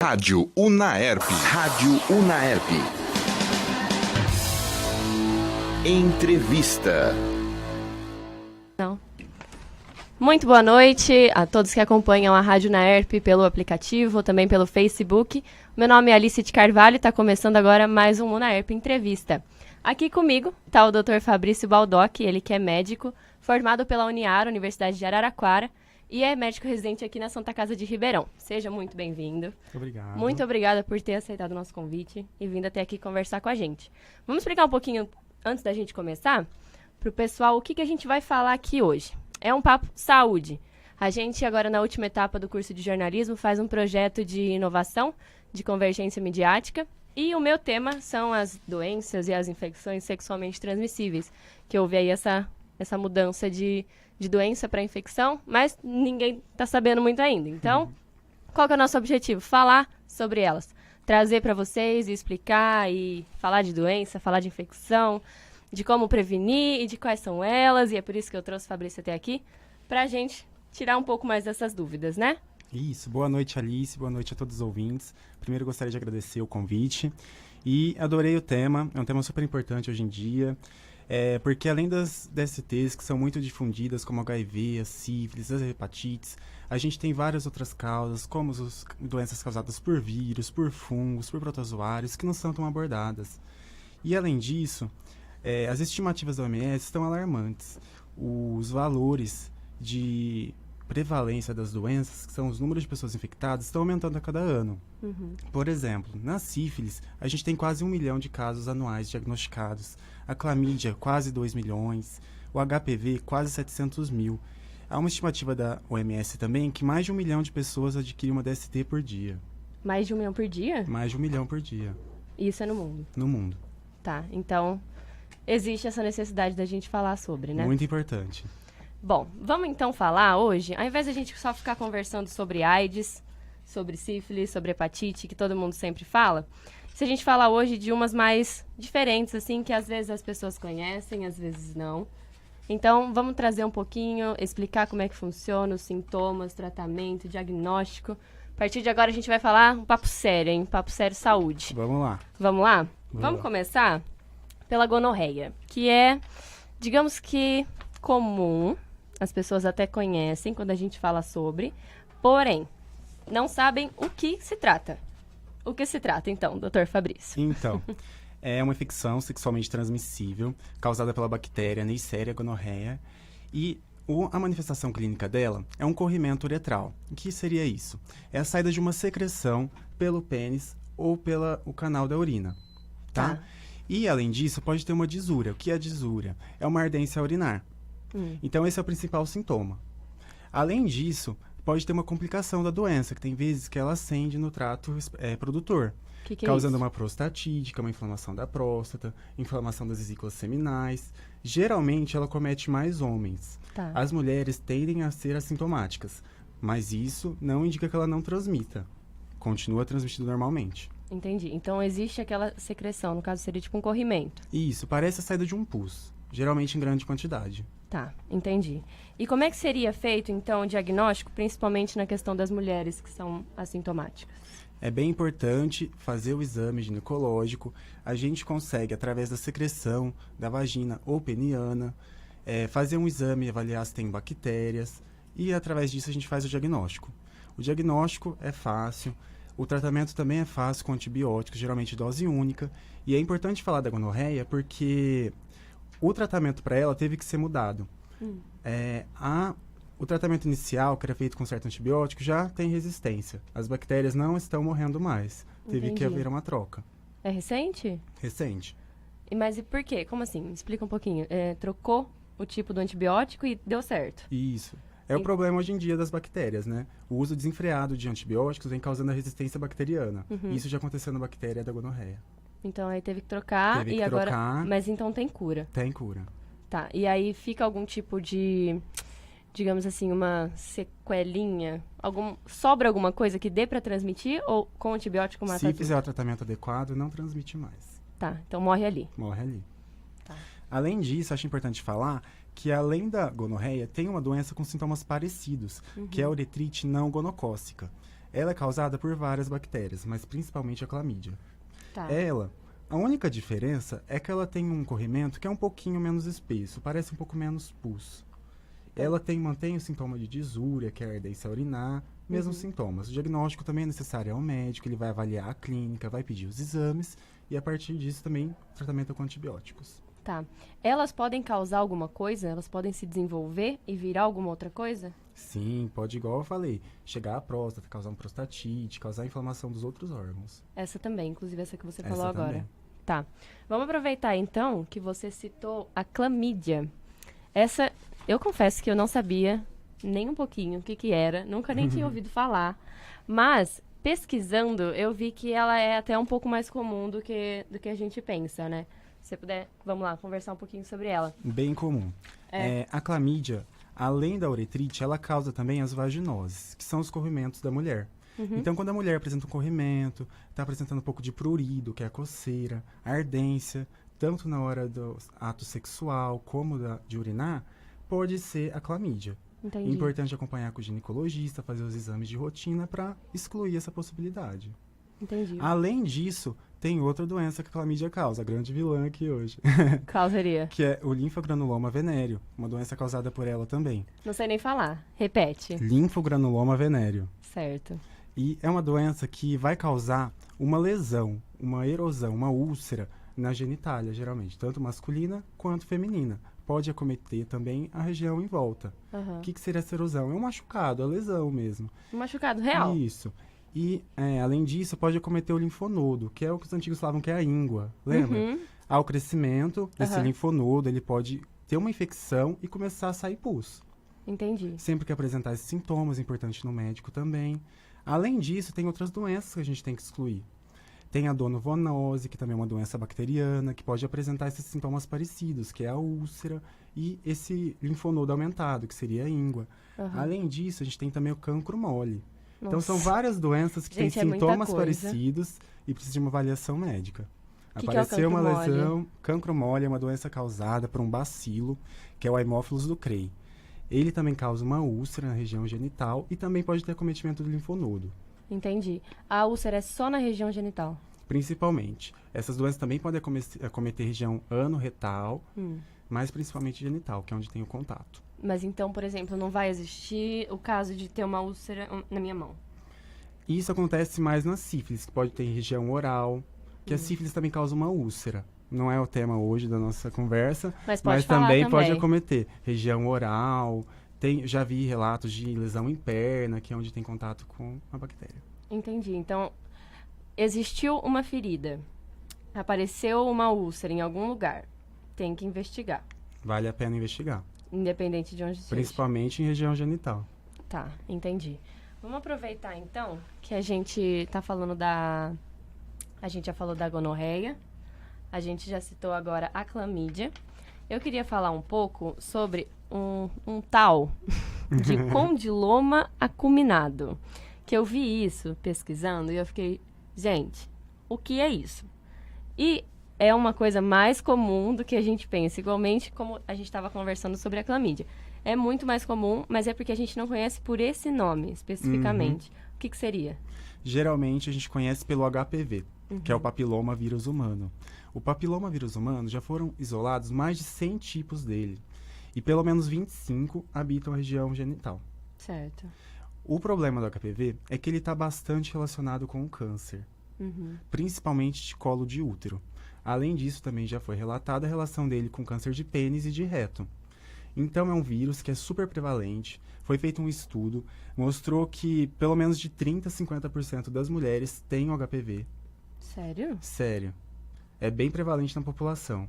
Rádio Unaerp. Rádio Unaerp. Entrevista. Não. Muito boa noite a todos que acompanham a Rádio Unaerp pelo aplicativo, também pelo Facebook. Meu nome é Alice de Carvalho e está começando agora mais um Unaerp Entrevista. Aqui comigo está o Dr. Fabrício Baldock, ele que é médico, formado pela Uniara, Universidade de Araraquara, e é médico residente aqui na Santa Casa de Ribeirão. Seja muito bem-vindo. Obrigado. Muito obrigada por ter aceitado o nosso convite e vindo até aqui conversar com a gente. Vamos explicar um pouquinho, antes da gente começar, para o pessoal o que a gente vai falar aqui hoje. É um papo saúde. A gente, agora na última etapa do curso de jornalismo, faz um projeto de inovação, de convergência midiática, e o meu tema são as doenças e as infecções sexualmente transmissíveis, que houve aí essa mudança de doença para infecção, mas ninguém está sabendo muito ainda. Então, qual que é o nosso objetivo? Falar sobre elas. Trazer para vocês e explicar e falar de doença, falar de infecção, de como prevenir e de quais são elas. E é por isso que eu trouxe o Fabrício até aqui, para a gente tirar um pouco mais dessas dúvidas, né? Isso. Boa noite, Alice. Boa noite a todos os ouvintes. Primeiro, gostaria de agradecer o convite. E adorei o tema. É um tema super importante hoje em dia. Porque além das DSTs que são muito difundidas, como HIV, a sífilis, as hepatites, a gente tem várias outras causas, como as doenças causadas por vírus, por fungos, por protozoários, que não são tão abordadas. E além disso, as estimativas da OMS estão alarmantes. Os valores de prevalência das doenças, que são os números de pessoas infectadas, estão aumentando a cada ano. Por exemplo, na sífilis, a gente tem quase 1 milhão de casos anuais diagnosticados. A clamídia, quase 2 milhões. O HPV, quase 700 mil. Há uma estimativa da OMS também que mais de 1 milhão de pessoas adquirem uma DST por dia. Mais de 1 milhão por dia? Mais de 1 milhão por dia. Isso é no mundo? No mundo. Tá, então existe essa necessidade da gente falar sobre, né? Muito importante. Bom, vamos então falar hoje, ao invés de a gente só ficar conversando sobre AIDS, sobre sífilis, sobre hepatite, que todo mundo sempre fala, se a gente falar hoje de umas mais diferentes, assim, que às vezes as pessoas conhecem, às vezes não. Então, vamos trazer um pouquinho, explicar como é que funciona, os sintomas, tratamento, diagnóstico. A partir de agora a gente vai falar um papo sério, hein? Papo sério saúde. Vamos lá. Vamos lá? Vamos começar pela gonorreia, que é, digamos que, comum. As pessoas até conhecem quando a gente fala sobre, porém, não sabem o que se trata. O que se trata, então, Dr. Fabrício? Então, é uma infecção sexualmente transmissível causada pela bactéria Neisseria gonorrhea e a manifestação clínica dela é um corrimento uretral. O que seria isso? É a saída de uma secreção pelo pênis ou pelo canal da urina, tá? E, além disso, pode ter uma disúria. O que é a disúria? É uma ardência urinar. Então, esse é o principal sintoma. Além disso, pode ter uma complicação da doença, que tem vezes que ela acende no trato produtor, Que causando é isso? uma prostatite, que é uma inflamação da próstata, inflamação das vesículas seminais. Geralmente, ela comete mais homens. Tá. As mulheres tendem a ser assintomáticas, mas isso não indica que ela não transmita. Continua transmitindo normalmente. Entendi. Então, existe aquela secreção, no caso seria tipo um corrimento. Isso, parece a saída de um pus, geralmente em grande quantidade. Tá, entendi. E como é que seria feito, então, o diagnóstico, principalmente na questão das mulheres que são assintomáticas? É bem importante fazer o exame ginecológico. A gente consegue, através da secreção da vagina ou peniana, fazer um exame e avaliar se tem bactérias. E, através disso, a gente faz o diagnóstico. O diagnóstico é fácil. O tratamento também é fácil com antibióticos, geralmente dose única. E é importante falar da gonorreia porque o tratamento para ela teve que ser mudado. O tratamento inicial, que era feito com certo antibiótico, já tem resistência. As bactérias não estão morrendo mais. Teve que haver uma troca. É recente? Recente. Mas e por quê? Como assim? Explica um pouquinho. Trocou o tipo do antibiótico e deu certo. Isso. É o problema hoje em dia das bactérias, né? O uso desenfreado de antibióticos vem causando a resistência bacteriana. Isso já aconteceu na bactéria da gonorreia. Então aí teve que trocar e agora... Mas então tem cura. Tem cura. Tá, e aí fica algum tipo de, digamos assim, uma sequelinha? Sobra alguma coisa que dê pra transmitir ou com antibiótico mata Se tudo? fizer o tratamento adequado, não transmite mais. Tá, então morre ali. Morre ali. Tá. Além disso, acho importante falar que além da gonorreia, tem uma doença com sintomas parecidos, que é a uretrite não gonocócica. Ela é causada por várias bactérias, mas principalmente a clamídia. Tá. A única diferença é que ela tem um corrimento que é um pouquinho menos espesso, parece um pouco menos pus. Ela mantém o sintoma de disúria, que é a ardência a urinar, mesmos sintomas. O diagnóstico também é necessário ao médico, ele vai avaliar a clínica, vai pedir os exames e a partir disso também tratamento com antibióticos. Tá. Elas podem causar alguma coisa? Elas podem se desenvolver e virar alguma outra coisa? Sim, pode, igual eu falei, chegar à próstata, causar uma prostatite, causar inflamação dos outros órgãos. Essa também, inclusive essa que você Essa falou agora. também. Tá. Vamos aproveitar então que você citou a clamídia. Essa, eu confesso que eu não sabia nem um pouquinho o que que era, nunca nem tinha ouvido falar, mas pesquisando eu vi que ela é até um pouco mais comum do que a gente pensa, né? Se você puder, vamos lá, conversar um pouquinho sobre ela. Bem comum. A clamídia, além da uretrite, ela causa também as vaginoses, que são os corrimentos da mulher. Então, quando a mulher apresenta um corrimento, está apresentando um pouco de prurido, que é a coceira, ardência, tanto na hora do ato sexual como de urinar, pode ser a clamídia. Entendi. É importante acompanhar com o ginecologista, fazer os exames de rotina para excluir essa possibilidade. Entendi. Além disso, tem outra doença que a clamídia causa, a grande vilã aqui hoje, Qual seria? que é o linfogranuloma venéreo, uma doença causada por ela também. Não sei nem falar. Repete. Linfogranuloma venéreo. Certo. E é uma doença que vai causar uma lesão, uma erosão, uma úlcera na genitália, geralmente, tanto masculina quanto feminina. Pode acometer também a região em volta. Aham. O que seria essa erosão? É um machucado, a lesão mesmo. Um machucado real. Isso. E, além disso, pode acometer o linfonodo, que é o que os antigos falavam que é a íngua, lembra? Uhum. Ao crescimento desse Aham. linfonodo, ele pode ter uma infecção e começar a sair pus. Entendi. Sempre que apresentar esses sintomas, é importante no médico também. Além disso, tem outras doenças que a gente tem que excluir. Tem a donovonose, que também é uma doença bacteriana, que pode apresentar esses sintomas parecidos, que é a úlcera e esse linfonodo aumentado, que seria a íngua. Aham. Além disso, a gente tem também o cancro mole. Então, Nossa. são várias doenças que Gente, é têm muita sintomas coisa. parecidos e precisam de uma avaliação médica. Que é o Apareceu uma cancro mole? lesão, cancro mole é uma doença causada por um bacilo, que é o Haemophilus ducreyi. Ele também causa uma úlcera na região genital e também pode ter acometimento do linfonodo, Entendi. A úlcera é só na região genital. principalmente. Essas doenças também podem acometer região ano-retal, mas principalmente genital, que é onde tem o contato. Mas então, por exemplo, não vai existir o caso de ter uma úlcera na minha mão. Isso acontece mais na sífilis, que pode ter em região oral, que a sífilis também causa uma úlcera. Não é o tema hoje da nossa conversa, Mas pode mas falar também pode também. acometer região oral. Já vi relatos de lesão em perna, que é onde tem contato com a bactéria. Entendi. Então, existiu uma ferida. Apareceu uma úlcera em algum lugar. Tem que investigar. Vale a pena investigar, Independente de onde seja. principalmente em região genital. Tá, entendi. Vamos aproveitar então que a gente tá falando da. A gente já falou da gonorreia. A gente já citou agora a clamídia. Eu queria falar um pouco sobre um tal de condiloma acuminado. Que eu vi isso pesquisando e eu fiquei, gente, o que é isso? E é uma coisa mais comum do que a gente pensa. Igualmente, como a gente estava conversando sobre a clamídia. É muito mais comum, mas é porque a gente não conhece por esse nome, especificamente. O que seria? Geralmente a gente conhece pelo HPV, que é o papiloma vírus humano. O papiloma vírus humano já foram isolados mais de 100 tipos dele. E pelo menos 25 habitam a região genital. Certo. O problema do HPV é que ele está bastante relacionado com o câncer, principalmente de colo de útero. Além disso, também já foi relatada a relação dele com câncer de pênis e de reto. Então, é um vírus que é super prevalente. Foi feito um estudo, mostrou que pelo menos de 30% a 50% das mulheres têm o HPV. Sério? Sério. É bem prevalente na população.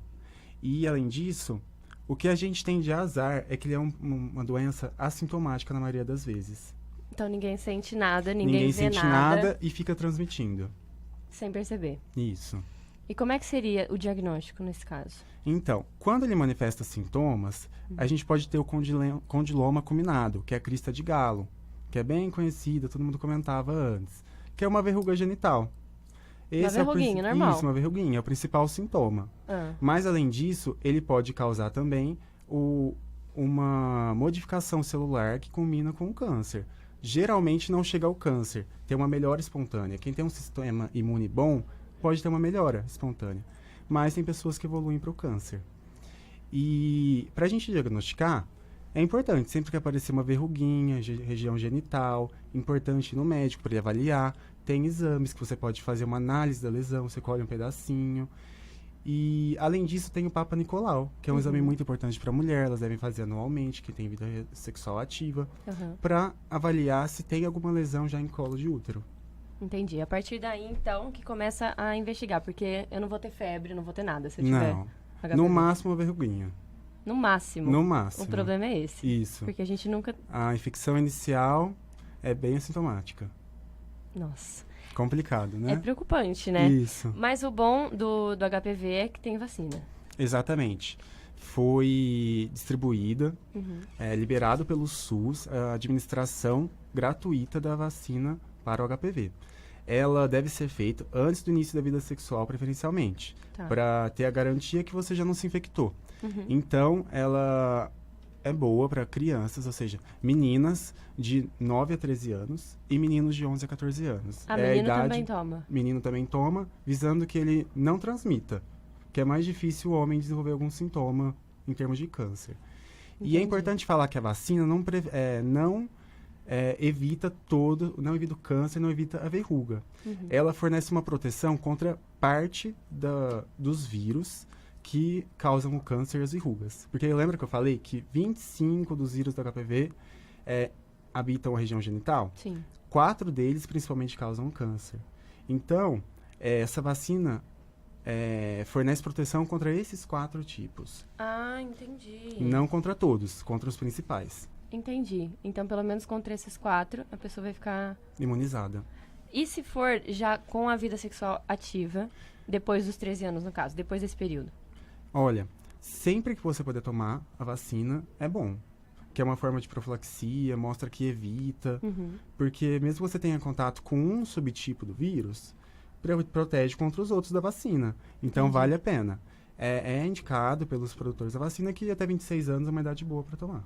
E, além disso, o que a gente tem de azar é que ele é uma doença assintomática na maioria das vezes. Então ninguém sente nada, ninguém vê sente nada e fica transmitindo. sem perceber. Isso. E como é que seria o diagnóstico nesse caso? Então, quando ele manifesta sintomas, a gente pode ter o condiloma acuminado, que é a crista de galo, que é bem conhecida, todo mundo comentava antes, que é uma verruga genital. Esse verruguinha, normal. Isso, uma verruguinha, é o principal sintoma. Mas, além disso, ele pode causar também uma modificação celular que culmina com o câncer. geralmente não chega ao câncer, tem uma melhora espontânea. Quem tem um sistema imune bom pode ter uma melhora espontânea, mas tem pessoas que evoluem para o câncer. E para a gente diagnosticar, é importante, sempre que aparecer uma verruguinha, região genital, importante ir no médico para ele avaliar. Tem exames que você pode fazer uma análise da lesão, você colhe um pedacinho. E, além disso, tem o Papa Nicolau, que é um exame muito importante para a mulher, elas devem fazer anualmente, que tem vida sexual ativa, para avaliar se tem alguma lesão já em colo de útero. Entendi. A partir daí, então, que começa a investigar, porque eu não vou ter febre, não vou ter nada se eu tiver Não, HPV. no máximo uma verruguinha. No máximo. No máximo. O problema é esse. Isso. Porque a gente nunca... A infecção inicial é bem assintomática. Nossa. Complicado, né? É preocupante, né? Isso. Mas o bom do HPV é que tem vacina. Exatamente. Foi distribuída, liberado pelo SUS, a administração gratuita da vacina para o HPV. Ela deve ser feita antes do início da vida sexual, preferencialmente, Tá. para ter a garantia que você já não se infectou. Então, ela é boa para crianças, ou seja, meninas de 9 a 13 anos e meninos de 11 a 14 anos. A É menina idade, também toma. menino também toma, visando que ele não transmita, que é mais difícil o homem desenvolver algum sintoma em termos de câncer. E é Entendi. importante falar que a vacina não evita não evita o câncer, não evita a verruga. Ela fornece uma proteção contra parte dos vírus que causam o câncer e as verrugas. Porque lembra que eu falei que 25 dos vírus do HPV habitam a região genital? Sim. 4 deles principalmente causam câncer. Então, essa vacina fornece proteção contra esses 4 tipos. Ah, entendi. Não contra todos, contra os principais. Entendi. Então, pelo menos contra esses 4, a pessoa vai ficar... Imunizada. E se for já com a vida sexual ativa, depois dos 13 anos, no caso, depois desse período? Olha, sempre que você puder tomar a vacina, é bom. Que é uma forma de profilaxia, mostra que evita. Porque mesmo que você tenha contato com um subtipo do vírus, protege contra os outros da vacina. Então, vale a pena. É indicado pelos produtores da vacina que até 26 anos é uma idade boa para tomar.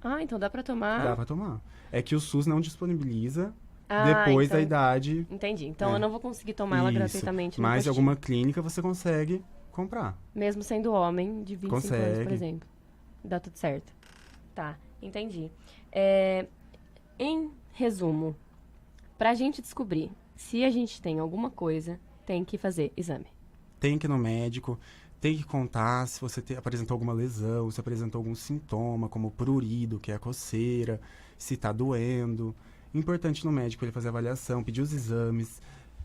Ah, então dá pra tomar... Dá para tomar. É que o SUS não disponibiliza Ah, depois então- da idade. Entendi. Então, eu não vou conseguir tomar ela Isso. gratuitamente no Mas em postinho. alguma clínica você consegue comprar. Mesmo sendo homem de 25 anos, por Consegue. exemplo. Dá tudo certo. Tá, entendi. Em resumo, pra gente descobrir se a gente tem alguma coisa, tem que fazer exame. Tem que ir no médico, tem que contar se você apresentou alguma lesão, se apresentou algum sintoma, como prurido, que é a coceira, se tá doendo. Importante no médico ele fazer a avaliação, pedir os exames.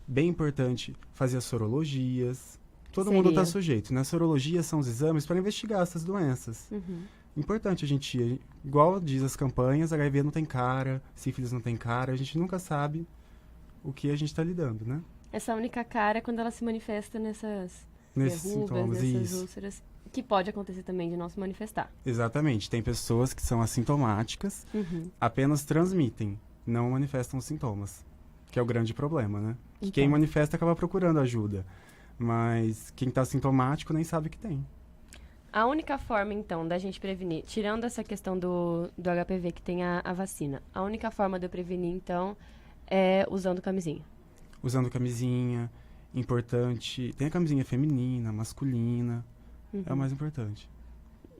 Bem importante fazer as sorologias. Todo mundo está sujeito, né? Sorologias são os exames para investigar essas doenças. Importante a gente ir, igual diz as campanhas, HIV não tem cara, sífilis não tem cara, a gente nunca sabe o que a gente está lidando, né? Essa única cara é quando ela se manifesta nessas Nesses verrugas, sintomas, nessas isso. úlceras, que pode acontecer também de não se manifestar. Exatamente. Tem pessoas que são assintomáticas, apenas transmitem, não manifestam os sintomas, que é o grande problema, né? Que quem Então. manifesta acaba procurando ajuda, mas quem está sintomático nem sabe que tem. A única forma, então, da gente prevenir, tirando essa questão do HPV que tem a vacina, a única forma de eu prevenir, então, é usando camisinha. Usando camisinha, importante. Tem a camisinha feminina, masculina, é o mais importante.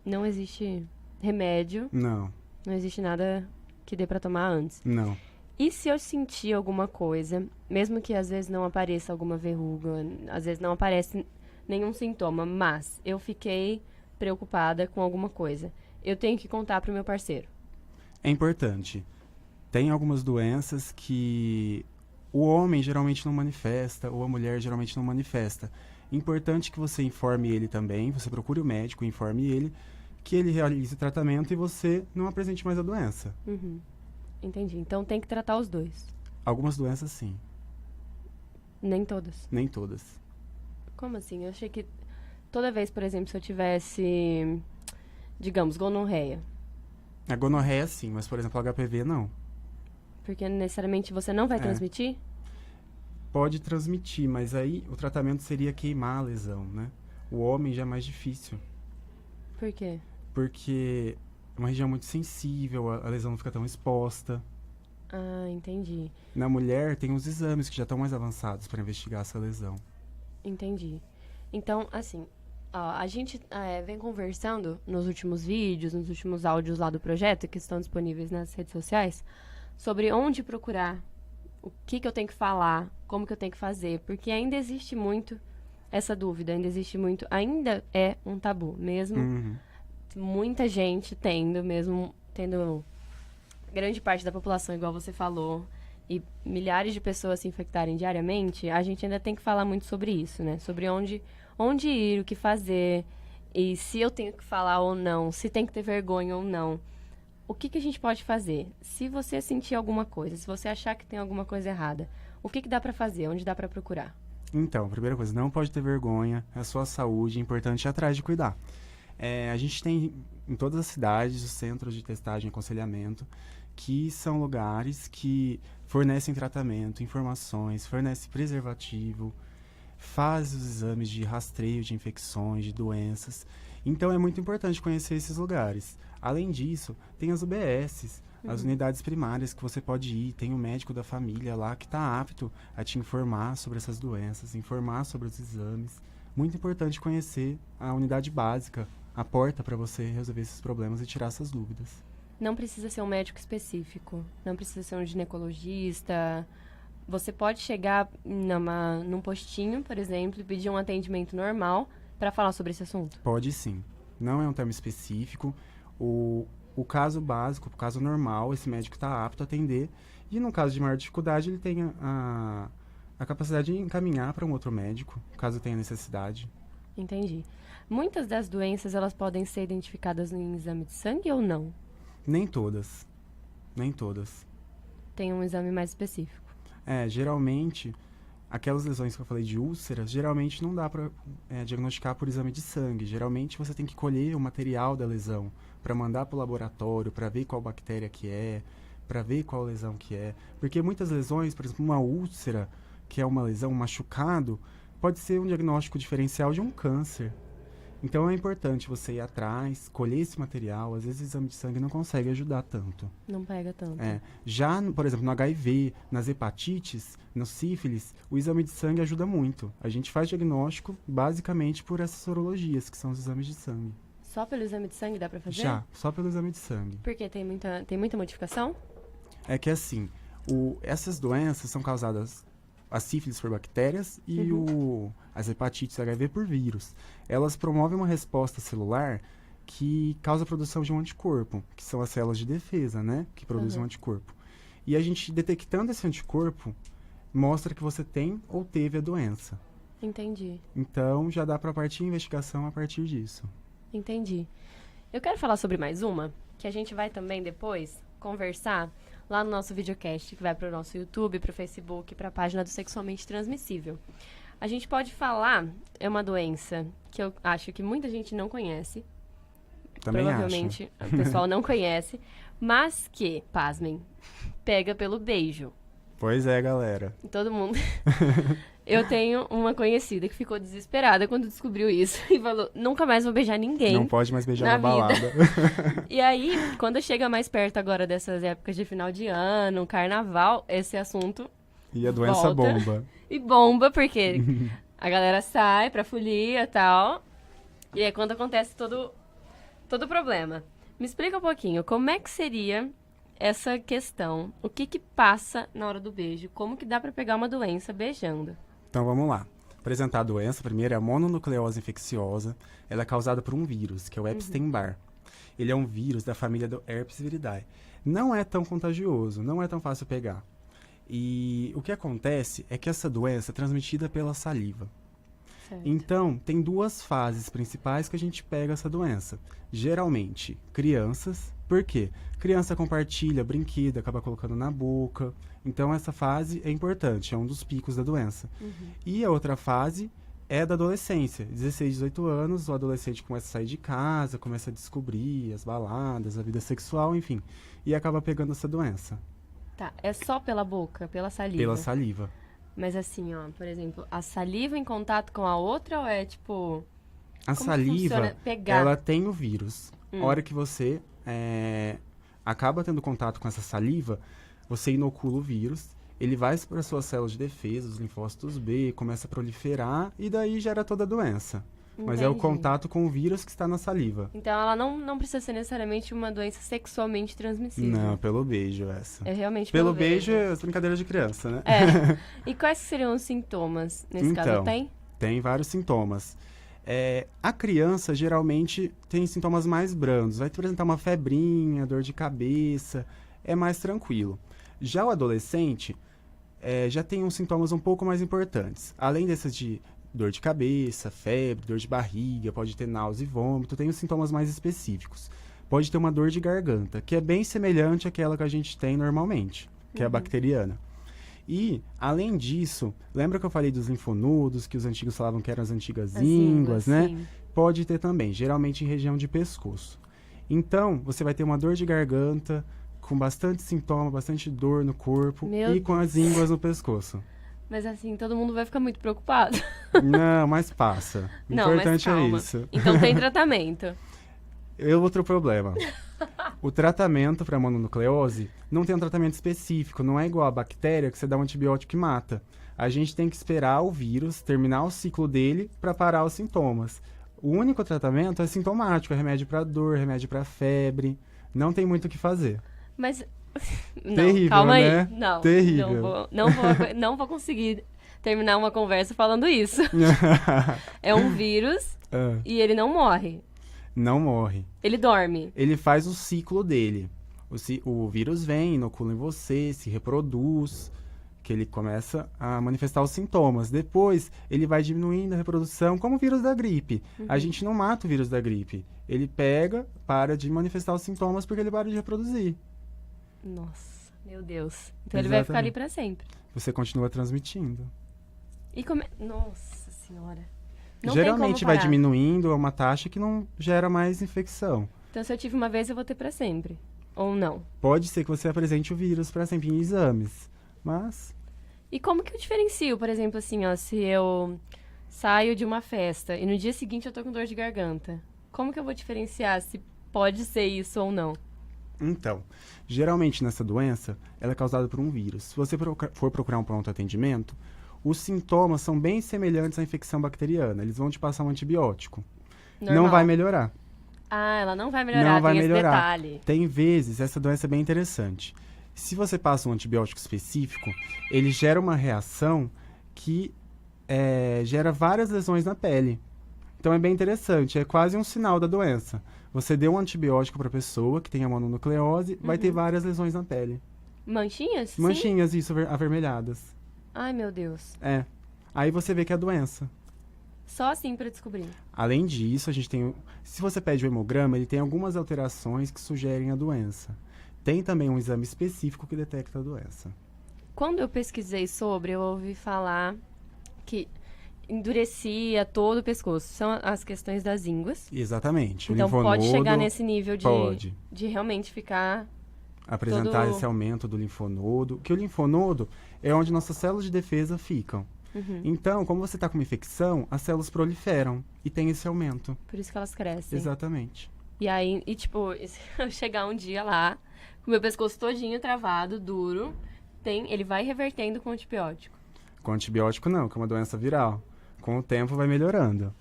Não existe remédio, Não, não existe nada que dê pra tomar antes. não. E se eu sentir alguma coisa, mesmo que às vezes não apareça alguma verruga, às vezes não aparece nenhum sintoma, mas eu fiquei preocupada com alguma coisa, eu tenho que contar pro meu parceiro. É importante. Tem algumas doenças que o homem geralmente não manifesta, ou a mulher geralmente não manifesta. Importante que você informe ele também, você procure o médico, informe ele, que ele realize o tratamento e você não apresente mais a doença. Entendi. Então tem que tratar os dois. Algumas doenças, sim. Nem todas. Nem todas. Como assim? Eu achei que toda vez, por exemplo, se eu tivesse, digamos, gonorreia, A gonorreia, sim, mas, por exemplo, o HPV, não. porque necessariamente você não vai transmitir? Pode transmitir, mas aí o tratamento seria queimar a lesão, né? O homem já é mais difícil, Por quê? porque é uma região muito sensível, a lesão não fica tão exposta. Ah, entendi. Na mulher, tem os exames que já estão mais avançados para investigar essa lesão. Entendi. Então, assim, ó, a gente vem conversando nos últimos vídeos, nos últimos áudios lá do projeto, que estão disponíveis nas redes sociais, sobre onde procurar, o que eu tenho que falar, como que eu tenho que fazer, porque ainda existe muito essa dúvida, ainda é um tabu, mesmo Uhum. muita gente tendo grande parte da população, igual você falou, e milhares de pessoas se infectarem diariamente, a gente ainda tem que falar muito sobre isso, né? Sobre onde ir, o que fazer, e se eu tenho que falar ou não, se tem que ter vergonha ou não. O que a gente pode fazer? Se você sentir alguma coisa, se você achar que tem alguma coisa errada, o que dá pra fazer? Onde dá pra procurar? Então, primeira coisa, não pode ter vergonha, é a sua saúde, é importante ir atrás de cuidar. A gente tem em todas as cidades os centros de testagem e aconselhamento, que são lugares que fornecem tratamento, informações, fornecem preservativo, faz os exames de rastreio de infecções, de doenças. Então é muito importante conhecer esses lugares. Além disso, tem as UBSs, as unidades primárias que você pode ir, tem o médico da família lá que está apto a te informar sobre essas doenças, informar sobre os exames. Muito importante conhecer a unidade básica, a porta para você resolver esses problemas e tirar essas dúvidas. Não precisa ser um médico específico, não precisa ser um ginecologista. Você pode chegar num postinho, por exemplo, e pedir um atendimento normal para falar sobre esse assunto? Pode sim. Não é um termo específico. O caso básico, o caso normal, esse médico está apto a atender. E no caso de maior dificuldade, ele tem a capacidade de encaminhar para um outro médico, caso tenha necessidade. Entendi. Muitas das doenças, elas podem ser identificadas em exame de sangue ou não? Nem todas. Nem todas. Tem um exame mais específico. Geralmente, aquelas lesões que eu falei de úlceras, geralmente não dá para diagnosticar por exame de sangue. Geralmente você tem que colher o material da lesão para mandar para o laboratório, para ver qual bactéria que é, para ver qual lesão que é. Porque muitas lesões, por exemplo, uma úlcera, que é uma lesão, um machucado, pode ser um diagnóstico diferencial de um câncer. Então é importante você ir atrás, colher esse material. Às vezes o exame de sangue não consegue ajudar tanto. Não pega tanto. Já, por exemplo, no HIV, nas hepatites, no sífilis, o exame de sangue ajuda muito. A gente faz diagnóstico basicamente por essas sorologias, que são os exames de sangue. Só pelo exame de sangue dá pra fazer? Já, só pelo exame de sangue. Porque tem muita modificação? É que assim, essas doenças são causadas, a sífilis por bactérias e as hepatites HIV por vírus. Elas promovem uma resposta celular que causa a produção de um anticorpo, que são as células de defesa, né? Que produzem um anticorpo. E a gente, detectando esse anticorpo, mostra que você tem ou teve a doença. Entendi. Então, já dá para partir a investigação a partir disso. Entendi. Eu quero falar sobre mais uma, que a gente vai também depois conversar lá no nosso videocast, que vai para o nosso YouTube, para o Facebook, para a página do Sexualmente Transmissível. A gente pode falar, é uma doença que eu acho que muita gente não conhece. Também Provavelmente o pessoal não conhece, mas que, pasmem, pega pelo beijo. Pois é, galera. Todo mundo. Eu tenho uma conhecida que ficou desesperada quando descobriu isso e falou, nunca mais vou beijar ninguém. Não pode mais beijar na na balada. E aí, quando chega mais perto agora dessas épocas de final de ano, carnaval, esse assunto E a doença volta. bomba. E bomba, porque a galera sai pra folia e tal. E é quando acontece todo o problema. Me explica um pouquinho, como é que seria essa questão? O que passa na hora do beijo? Como que dá pra pegar uma doença beijando? Então vamos lá. Apresentar a doença, primeiro é a mononucleose infecciosa. Ela é causada por um vírus, que é o Epstein-Barr. Ele é um vírus da família do Herpes viridae. Não é tão contagioso, não é tão fácil pegar. E o que acontece é que essa doença é transmitida pela saliva. Certo. Então, tem duas fases principais que a gente pega essa doença. Geralmente, crianças. Por quê? Criança compartilha brinquedo, acaba colocando na boca. Então, essa fase é importante, é um dos picos da doença. E a outra fase é da adolescência. 16, 18 anos, o adolescente começa a sair de casa, começa a descobrir as baladas, a vida sexual, enfim. E acaba pegando essa doença. Tá, é só pela boca, pela saliva? Pela saliva. Mas assim, ó, por exemplo, a saliva em contato com a outra ou é tipo... A Como saliva, funciona? Pegar. ela tem o vírus. A hora que você acaba tendo contato com essa saliva, você inocula o vírus, ele vai para suas células de defesa, os linfócitos B, começa a proliferar e daí gera toda a doença. Mas é o Entendi. contato com o vírus que está na saliva. Então ela não precisa ser necessariamente uma doença sexualmente transmissível. Não, pelo beijo essa. É realmente Pelo beijo é as brincadeiras de criança, né? É. E quais seriam os sintomas nesse caso? Então, Tem? Tem vários sintomas. A criança geralmente tem sintomas mais brandos. Vai apresentar uma febrinha, dor de cabeça, é mais tranquilo. Já o adolescente já tem uns sintomas um pouco mais importantes. Além desses de dor de cabeça, febre, dor de barriga, pode ter náusea e vômito, tem os sintomas mais específicos. Pode ter uma dor de garganta, que é bem semelhante àquela que a gente tem normalmente, que é a bacteriana. E, além disso, lembra que eu falei dos linfonodos, que os antigos falavam que eram as antigas ínguas, né? Sim. Pode ter também, geralmente em região de pescoço. Então, você vai ter uma dor de garganta, com bastante sintoma, bastante dor no corpo Meu e com as ínguas no pescoço. Mas assim, todo mundo vai ficar muito preocupado. Não, mas passa. O Não, mas importante é calma. isso. Então tem tratamento. Outro problema. O tratamento para mononucleose não tem um tratamento específico, não é igual a bactéria que você dá um antibiótico e mata. A gente tem que esperar o vírus terminar o ciclo dele para parar os sintomas. O único tratamento é sintomático, é remédio para dor, remédio para febre. Não tem muito o que fazer. Mas. Não, Terrível, calma aí. né? Não. Terrível. Não vou conseguir terminar uma conversa falando isso. É um vírus Ah, e ele não morre. não morre. Ele dorme. Ele faz o ciclo dele. O vírus vem, inocula em você, se reproduz, que ele começa a manifestar os sintomas. Depois, ele vai diminuindo a reprodução, como o vírus da gripe. A gente não mata o vírus da gripe. Ele pega, para de manifestar os sintomas porque ele para de reproduzir. Nossa, meu Deus. Então ele vai ficar ali pra sempre. Você continua transmitindo. E como. Nossa senhora. Não tem Geralmente como vai parar. diminuindo a uma taxa que não gera mais infecção. Então se eu tive uma vez, eu vou ter pra sempre. Ou não. Pode ser que você apresente o vírus para sempre em exames, mas E como que eu diferencio, por exemplo, assim, ó, se eu saio de uma festa e no dia seguinte eu tô com dor de garganta? Como que eu vou diferenciar se pode ser isso ou não? então, geralmente nessa doença, ela é causada por um vírus. Se você for procurar um pronto atendimento, os sintomas são bem semelhantes à infecção bacteriana. Eles vão te passar um antibiótico. Não Normal. vai melhorar. Ah, ela não vai melhorar, Não vai tem esse melhorar. detalhe. Tem vezes, essa doença é bem interessante. Se você passa um antibiótico específico, ele gera uma reação que gera várias lesões na pele. Então é bem interessante, é quase um sinal da doença. Você deu um antibiótico para a pessoa que tem a mononucleose, vai ter várias lesões na pele. Manchinhas? Sim? Manchinhas, isso, avermelhadas. Ai, meu Deus. É. Aí você vê que é doença. Só assim pra descobrir. Além disso, a gente tem. Se você pede o hemograma, ele tem algumas alterações que sugerem a doença. Tem também um exame específico que detecta a doença. Quando eu pesquisei sobre, eu ouvi falar que endurecia todo o pescoço. São as questões das ínguas. Exatamente. Então o linfonodo pode chegar nesse nível pode de realmente ficar... apresentar todo- esse aumento do linfonodo. Que o linfonodo é onde nossas células de defesa ficam. Então, como você está com uma infecção, as células proliferam e tem esse aumento. Por isso que elas crescem. Exatamente. E aí, tipo, se eu chegar um dia lá, com meu pescoço todinho travado, duro, ele vai revertendo com antibiótico. Com antibiótico não, que é uma doença viral. Com o tempo vai melhorando.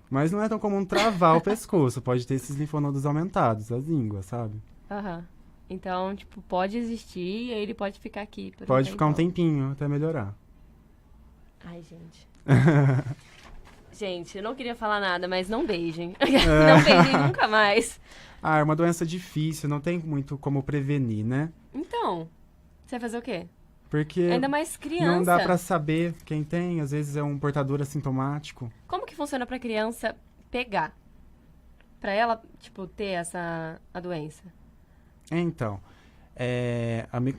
Mas não é tão comum travar o pescoço. Pode ter esses linfonodos aumentados, as ínguas, sabe? Aham. Então, tipo, pode existir e aí ele pode ficar aqui. Por Pode ficar um tempão. tempinho até melhorar. Ai, gente. Gente, eu não queria falar nada, mas não beijem. É. Não beijem nunca mais. Ah, é uma doença difícil, não tem muito como prevenir, né? Então, você vai fazer o quê? Porque Ainda mais criança. não dá pra saber quem tem, às vezes é um portador assintomático. Como que funciona pra criança pegar? Pra ela, tipo, ter a doença? Então,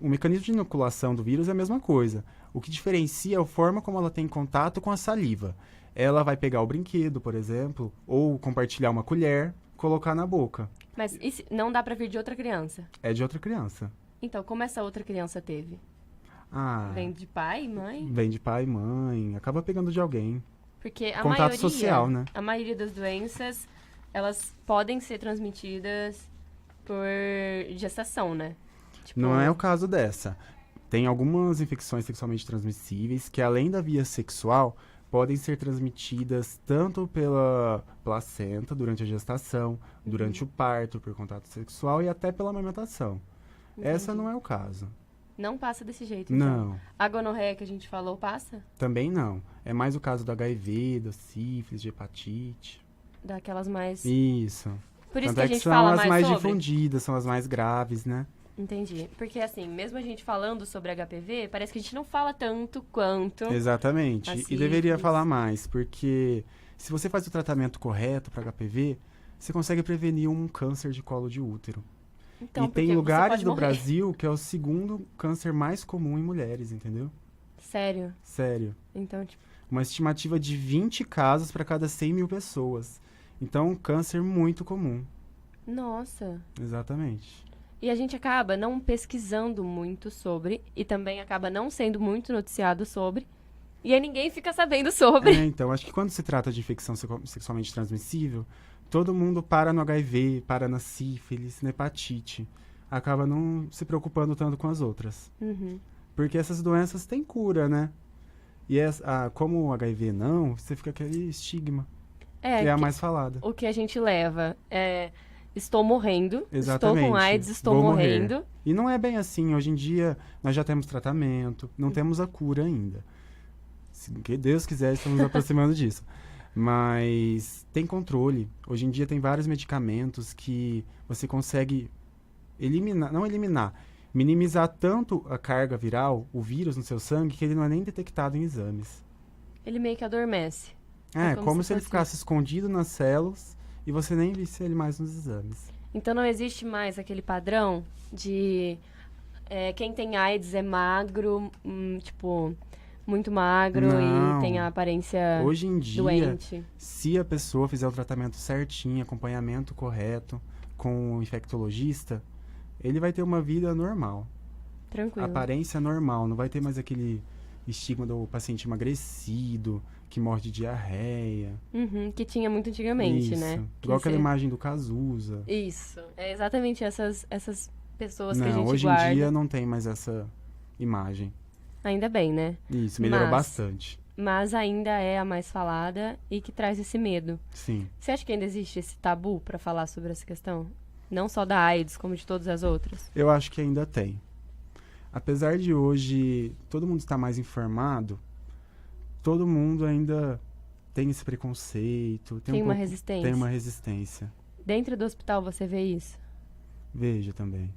o mecanismo de inoculação do vírus é a mesma coisa. O que diferencia é a forma como ela tem contato com a saliva. Ela vai pegar o brinquedo, por exemplo, ou compartilhar uma colher, colocar na boca. Mas e não dá pra vir de outra criança? É de outra criança. Então, como essa outra criança teve? Ah, Vem de pai e mãe? vem de pai, mãe, acaba pegando de alguém. Porque a Contato maioria, social, né? a maioria das doenças, elas podem ser transmitidas por gestação, né? Tipo, Não é o caso dessa. Tem algumas infecções sexualmente transmissíveis que, além da via sexual, podem ser transmitidas tanto pela placenta durante a gestação, durante o parto, por contato sexual e até pela amamentação. Essa entendi. não é o caso. Não passa desse jeito, então. Não, A gonorreia que a gente falou passa? também não. É mais o caso do HIV, da sífilis, de hepatite. Daquelas mais... Isso. Por isso Tanto que a é que gente são fala as mais mais sobre? difundidas, são as mais graves, né? Entendi. Porque, assim, mesmo a gente falando sobre HPV, parece que a gente não fala tanto quanto... Exatamente. a E deveria sífilis. falar mais, porque se você faz o tratamento correto para HPV, você consegue prevenir um câncer de colo de útero. Então, E porque tem você lugares pode do morrer. Brasil que é o segundo câncer mais comum em mulheres, entendeu? Sério. Sério. Então, tipo... Uma estimativa de 20 casos para cada 100 mil pessoas. Então, um câncer muito comum. Nossa. Exatamente. E a gente acaba não pesquisando muito sobre, e também acaba não sendo muito noticiado sobre, e aí ninguém fica sabendo sobre. Então, acho que quando se trata de infecção sexualmente transmissível, todo mundo para no HIV, para na sífilis, na hepatite. Acaba não se preocupando tanto com as outras. Uhum. Porque essas doenças têm cura, né? E como o HIV não, você fica aquele estigma, que é a que- mais falada. o que a gente leva é... Estou morrendo, Exatamente. estou com AIDS, estou Vou morrendo. morrer. E não é bem assim. Hoje em dia, nós já temos tratamento, não temos a cura ainda. Se que Deus quiser, estamos nos aproximando disso. Mas tem controle. Hoje em dia tem vários medicamentos que você consegue minimizar tanto a carga viral, o vírus no seu sangue, que ele não é nem detectado em exames. Ele meio que adormece. É, como como se se ele fosse- ficasse escondido nas células e você nem visse ele mais nos exames. Então não existe mais aquele padrão de quem tem AIDS é magro, tipo, muito magro Não. e tem a aparência Hoje em dia, doente. se a pessoa fizer o tratamento certinho, acompanhamento correto com o infectologista, ele vai ter uma vida normal. Tranquilo. Aparência normal, não vai ter mais aquele estigma do paciente emagrecido, que morre de diarreia. Uhum, que tinha muito antigamente, Isso. né? Que Igual aquela você- imagem do Cazuza. Isso. É exatamente essas pessoas que a Não, gente hoje guarda. em dia não tem mais essa imagem. Ainda bem, né? Isso, melhorou Mas- bastante. Mas ainda é a mais falada e que traz esse medo. Sim. Você acha que ainda existe esse tabu pra falar sobre essa questão? Não só da AIDS, como de todas as outras. Eu acho que ainda tem. Apesar de hoje todo mundo estar mais informado, todo mundo ainda tem esse preconceito. Tem um uma pouco- resistência. Tem uma resistência. Dentro do hospital você vê isso? Veja também.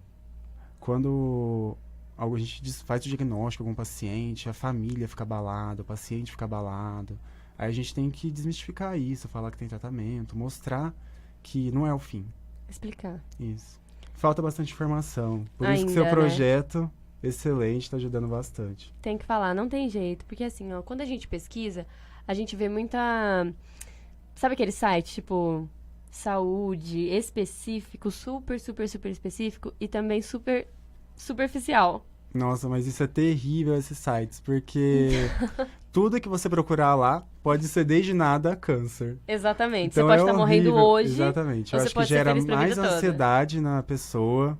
Quando a gente faz o diagnóstico com o paciente, a família fica abalada, o paciente fica abalado. Aí a gente tem que desmistificar isso, falar que tem tratamento, mostrar que não é o fim. Explicar. Isso. Falta bastante informação. Por isso que seu Ainda, né? projeto, excelente, está ajudando bastante. Tem que falar, não tem jeito. Porque assim, ó, quando a gente pesquisa, a gente vê muita... Sabe aquele site, tipo, saúde, específico, super, super, super específico e também super superficial. Nossa, mas isso é terrível, esses sites, porque tudo que você procurar lá pode ser desde nada a câncer. Exatamente. Então você pode é estar morrendo horrível. hoje. Exatamente. Eu ou você acho que pode ser gera feliz pra vida mais toda. ansiedade na pessoa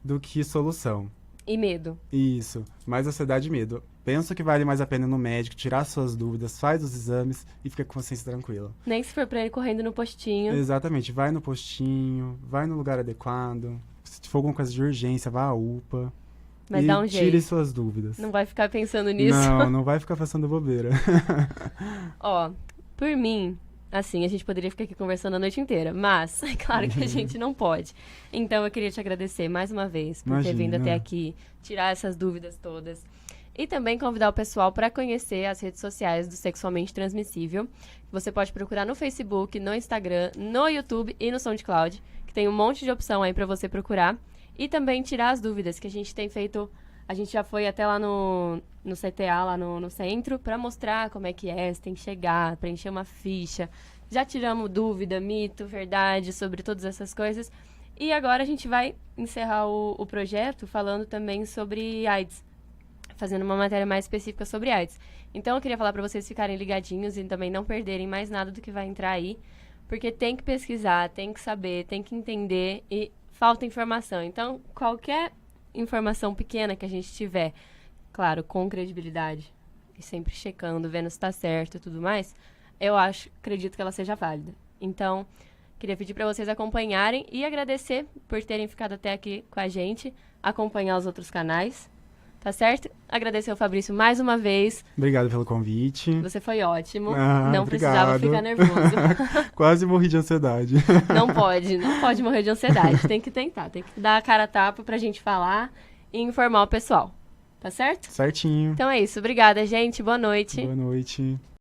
do que solução. E medo. Isso, mais ansiedade e medo. Penso que vale mais a pena ir no médico, tirar suas dúvidas, faz os exames e fica com a consciência tranquila. Nem se for pra ele correndo no postinho. Exatamente, vai no postinho, vai no lugar adequado. Se for alguma coisa de urgência, vá à UPA. Mas e dá um tire jeito. suas dúvidas. Não vai ficar pensando nisso. Não, não vai ficar passando bobeira. Ó, por mim, assim, a gente poderia ficar aqui conversando a noite inteira, mas é claro que a gente não pode. Então eu queria te agradecer mais uma vez por ter Imagina. vindo até aqui, tirar essas dúvidas todas. E também convidar o pessoal para conhecer as redes sociais do Sexualmente Transmissível. Você pode procurar no Facebook, no Instagram, no YouTube e no SoundCloud, que tem um monte de opção aí para você procurar. E também tirar as dúvidas que a gente tem feito. A gente já foi até lá no CTA, lá no centro, para mostrar como é que é, você tem que chegar, preencher uma ficha. Já tiramos dúvida, mito, verdade sobre todas essas coisas. E agora a gente vai encerrar o projeto falando também sobre AIDS, fazendo uma matéria mais específica sobre AIDS. Então eu queria falar para vocês ficarem ligadinhos e também não perderem mais nada do que vai entrar aí, porque tem que pesquisar, tem que saber, tem que entender e falta informação. Então, qualquer informação pequena que a gente tiver, claro, com credibilidade, e sempre checando, vendo se tá certo e tudo mais, acredito que ela seja válida. Então, queria pedir para vocês acompanharem e agradecer por terem ficado até aqui com a gente, acompanhar os outros canais, tá certo? Agradecer ao Fabrício mais uma vez. Obrigado pelo convite. Você foi ótimo. Obrigado. Não precisava ficar nervoso. Quase morri de ansiedade. Não pode morrer de ansiedade. Tem que tentar, tem que dar a cara a tapa pra gente falar e informar o pessoal. Tá certo? Certinho. Então é isso. Obrigada, gente. Boa noite. Boa noite.